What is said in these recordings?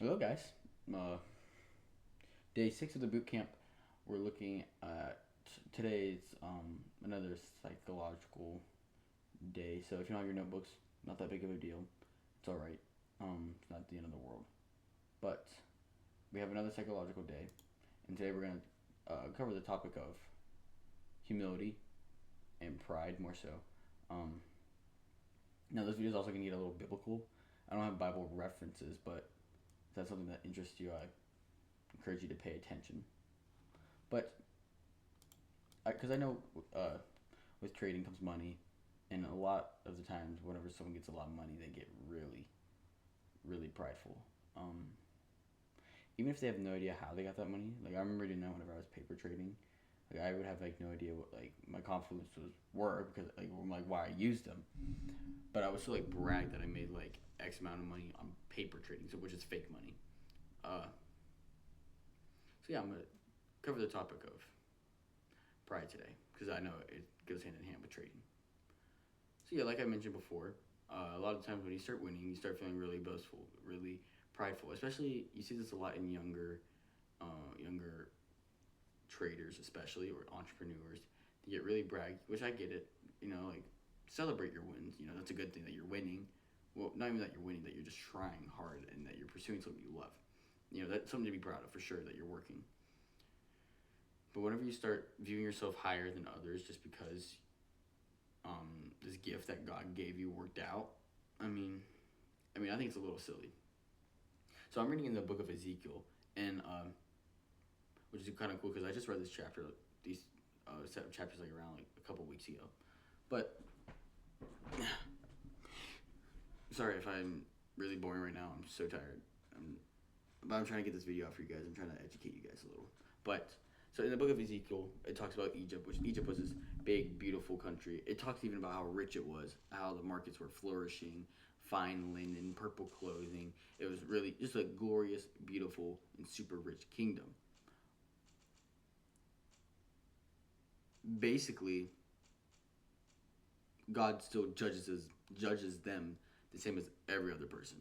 Hello, guys. Uh, Day 6 of the boot camp. We're looking at today's another psychological day. So if you don't have your notebooks, not that big of a deal. It's all right. It's not the end of the world. But we have another psychological day, and today we're gonna cover the topic of humility and pride more so. Um, Now this video is also gonna get a little biblical. I don't have Bible references, but if that's something that interests you, I encourage you to pay attention. But because I know uh, with trading comes money, and a lot of the times, whenever someone gets a lot of money, they get really, really prideful. Um, Even if they have no idea how they got that money. Like I remember doing that whenever I was paper trading. Like I would have like no idea what like my confluences were because like why I used them. But I would still like brag that I made like X amount of money on paper trading, so which is fake money. Uh, so yeah, I'm gonna cover the topic of pride today because I know it goes hand in hand with trading. So yeah, like I mentioned before, a lot of times when you start winning, you start feeling really boastful, really prideful. Especially you see this a lot in younger traders, especially or entrepreneurs. They get really braggy, which I get it. Like celebrate your wins. That's a good thing that you're winning. Well, not even that you're winning, that you're just trying hard and that you're pursuing something you love. That's something to be proud of for sure that you're working. But whenever you start viewing yourself higher than others just because this gift that God gave you worked out. I think it's a little silly. So I'm reading in the book of Ezekiel, and which is kind of cool because I just read this chapter, these set of chapters like around like a couple weeks ago. But sorry if I'm really boring right now. I'm so tired. But I'm trying to get this video out for you guys. I'm trying to educate you guys a little. But so in the book of Ezekiel, it talks about Egypt, which Egypt was this big, beautiful country. It talks even about how rich it was, how the markets were flourishing, fine linen, purple clothing. It was really just a glorious, beautiful, and super rich kingdom. Basically, God still judges them the same as every other person.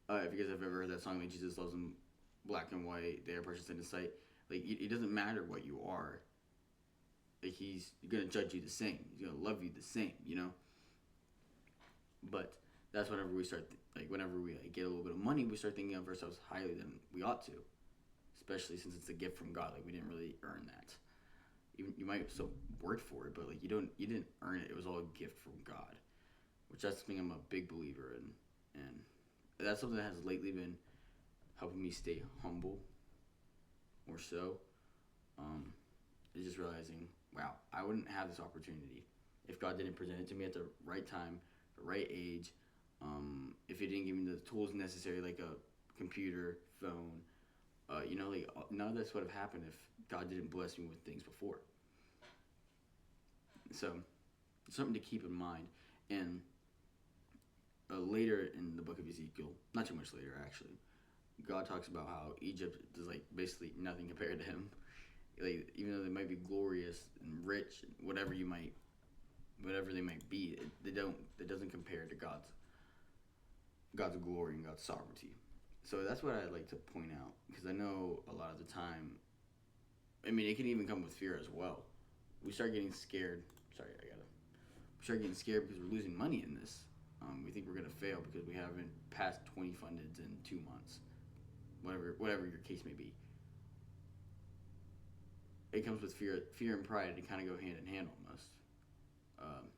If you guys have ever heard that song, like Jesus loves them black and white, they are precious in his sight. Like it doesn't matter what you are. Like he's gonna judge you the same. He's gonna love you the same. But that's whenever we start, whenever we get a little bit of money, we start thinking of ourselves highly than we ought to. Especially since it's a gift from God. Like we didn't really earn that. Even you might still work for it, but like you didn't earn it. It was all a gift from God, which that's something I'm a big believer in, and that's something that has lately been helping me stay humble more so. Um, is just realizing, wow, I wouldn't have this opportunity if God didn't present it to me at the right time, the right age. If He didn't give me the tools necessary, like a computer, phone, none of this would have happened if God didn't bless me with things before. So, something to keep in mind. And later in the book of Ezekiel, not too much later actually, God talks about how Egypt is like basically nothing compared to Him. Like even though they might be glorious and rich, whatever they might be, they don't. It doesn't compare to God's glory and God's sovereignty. So that's what I'd like to point out because I know a lot of the time. It can even come with fear as well. We start getting scared. Sorry, I gotta. We start getting scared because we're losing money in this. We think we're gonna fail because we haven't passed 20 fundeds in 2 months. Whatever your case may be. It comes with fear and pride. They kind of go hand in hand almost. Um,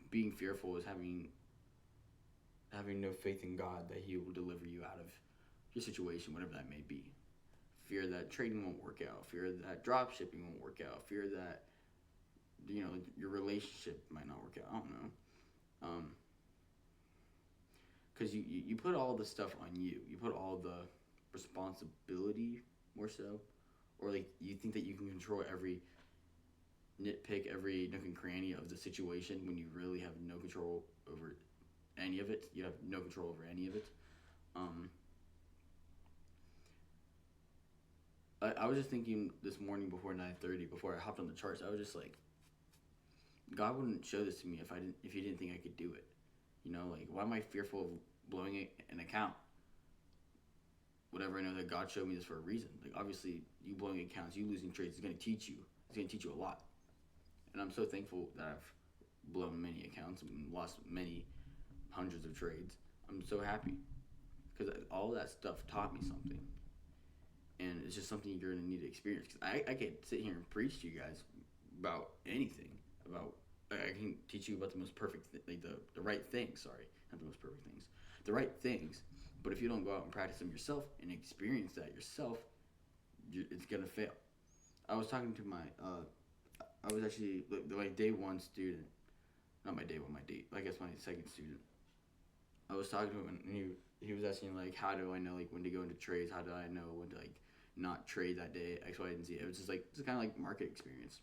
Being fearful is having no faith in God that He will deliver you out of your situation, whatever that may be. Fear that trading won't work out. Fear that drop shipping won't work out. Fear that your relationship might not work out. I don't know. Because you put all the stuff on you. You put all the responsibility more so, or like you think that you can control every nitpick, every nook and cranny of the situation when you really have no control over any of it. You have no control over any of it. Um, I was just thinking this morning before 9:30, before I hopped on the charts, I was just like, God wouldn't show this to me if He didn't think I could do it. Like why am I fearful of blowing an account. Whatever, I know that God showed me this for a reason. Like obviously, you blowing accounts, you losing trades is going to teach you. It's going to teach you a lot. And I'm so thankful that I've blown many accounts and lost many hundreds of trades. I'm so happy because all that stuff taught me something, and it's just something you're gonna need to experience. Because I can sit here and preach to you guys about anything. About I can teach you about the most perfect, like the right things. Sorry, not the most perfect things, the right things. But if you don't go out and practice them yourself and experience that yourself, it's gonna fail. I was talking to my I was actually my day one student, not my day one, my day I guess my second student. I was talking to him and he was asking like how do I know like when to go into trades? How do I know when to like not trade that day? X, Y, and Z. It was just like it's kind of like market experience.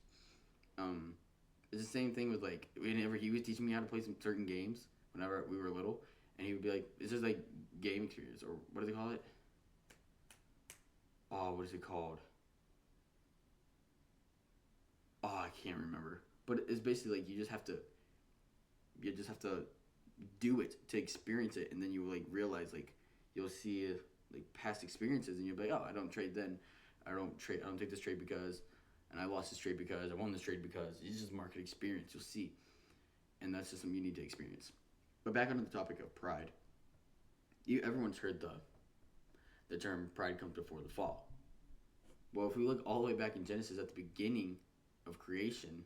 It's the same thing with like whenever he was teaching me how to play some certain games whenever we were little, and he would be like, "It's just like game experience or what do they call it? Oh, what is it called? Oh, I can't remember. But it's basically like you just have to do it to experience it, and then you like realize like you'll see like past experiences, and you'll be like, oh, I don't trade then, I don't take this trade because, and I lost this trade because, I won this trade because. It's just market experience. You'll see, and that's just something you need to experience. But back onto the topic of pride, everyone's heard the term pride comes before the fall. Well, if we look all the way back in Genesis at the beginning of creation,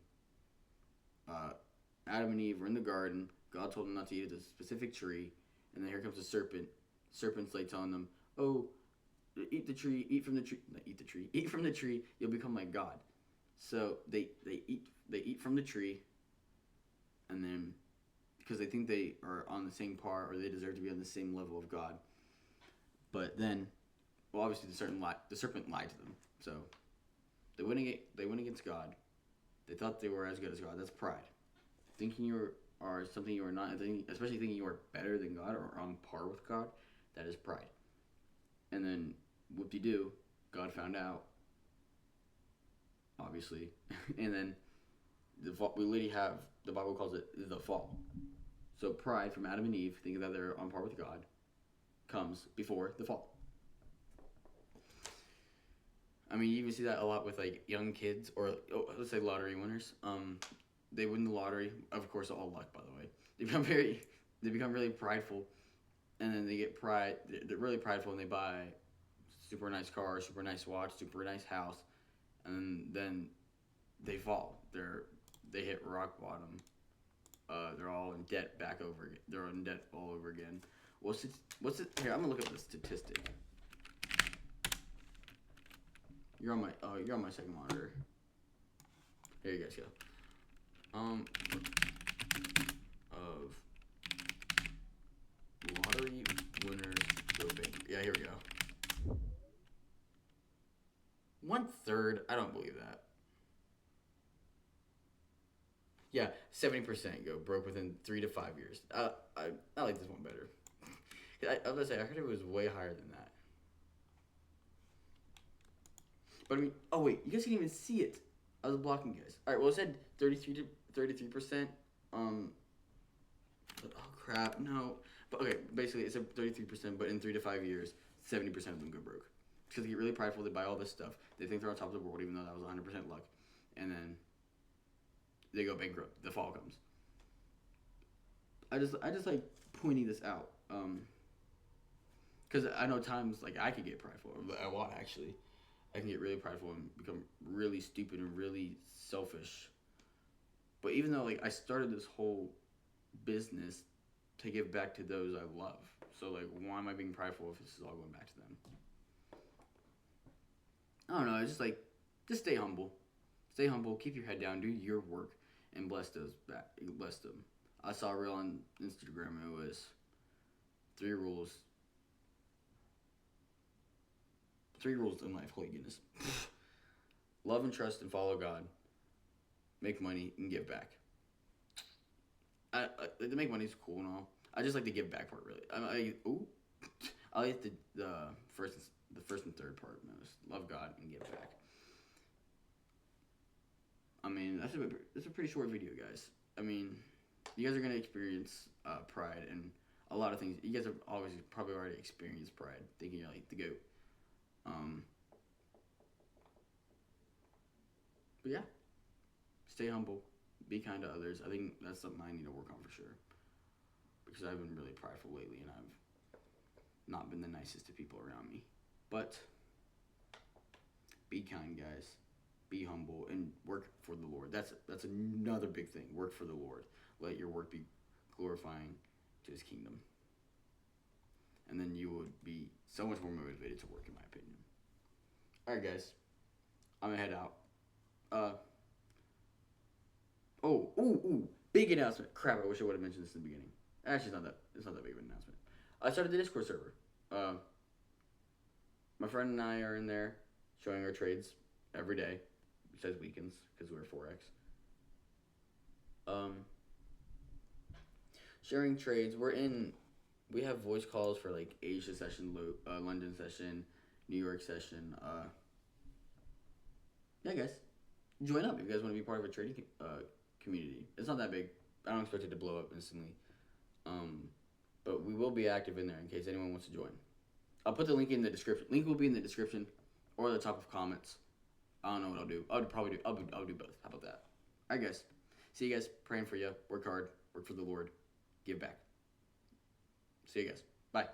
uh, Adam and Eve were in the garden. God told them not to eat of the specific tree, and then here comes the serpent. Serpent's like telling them, "Oh, eat the tree, eat from the tree, not eat the tree, eat from the tree. You'll become like God." So they eat from the tree, and then because they think they are on the same par or they deserve to be on the same level of God. But then, well, obviously the serpent lied to them. So they went against God. They thought they were as good as God. That's pride. Thinking you are something you are not, especially thinking you are better than God or on par with God, that is pride. And then, whoop-de-doo, God found out, obviously. And then, we literally have, the Bible calls it the fall. So pride from Adam and Eve, thinking that they're on par with God, comes before the fall. I mean, you even see that a lot with like young kids or let's say lottery winners. They win the lottery, of course, all luck, by the way. They become really prideful, and then they get pride. They're really prideful, and they buy super nice car, super nice watch, super nice house, and then they fall. They hit rock bottom. They're all in debt back over again. They're in debt all over again. What's it? Here, I'm gonna look up the statistic. You're on my second monitor. Here you guys go. Of lottery winners go big. Yeah, here we go. 1/3. I don't believe that. Yeah, 70% go broke within 3 to 5 years. I like this one better. I was gonna say I heard it was way higher than that. But I mean, oh wait, you guys can even see it. I was blocking you guys. All right, well it said 33%. But, oh crap, no. But okay, basically it said 33%, but in 3 to 5 years, 70% of them go broke because they get really prideful. They buy all this stuff. They think they're on top of the world, even though that was 100% luck, and then they go bankrupt. The fall comes. I just like pointing this out, because I know times like I could get prideful a lot actually. I can get really prideful and become really stupid and really selfish. But even though like I started this whole business to give back to those I love, so like why am I being prideful if this is all going back to them? I don't know. It's just like just stay humble, keep your head down, do your work, and bless those back. Bless them. I saw a reel on Instagram. It was 3 rules. 3 rules in life. Holy goodness. Love and trust and follow God. Make money and give back. To make money is cool and all. I just like the give back part really. I like the first and third part most. Love God and give back. I mean that's a pretty short video, guys. I mean, you guys are gonna experience pride, and a lot of things. You guys have always probably already experienced pride, thinking you're like the goat. Um, but yeah, stay humble, be kind to others. I think that's something I need to work on for sure because I've been really prideful lately and I've not been the nicest to people around me. But be kind, guys. Be humble and work for the Lord. That's another big thing. Work for the Lord. Let your work be glorifying to His kingdom, and then you would be so much more motivated to work, in my opinion. All right, guys. I'm gonna head out. Uh. Big announcement. Crap! I wish I would have mentioned this in the beginning. Actually, it's not that big of an announcement. I started the Discord server. My friend and I are in there, showing our trades every day, besides weekends because we're 4x. Sharing trades. We have voice calls for like Asia session, London session, New York session. Yeah, guys, join up if you guys want to be part of a trading community. It's not that big. I don't expect it to blow up instantly. But we will be active in there in case anyone wants to join. I'll put the link in the description. Link will be in the description or the top of comments. I don't know what I'll do. I'll do both. How about that? All right, guys. See you guys. Praying for you. Work hard. Work for the Lord. Give back. See you guys. Bye.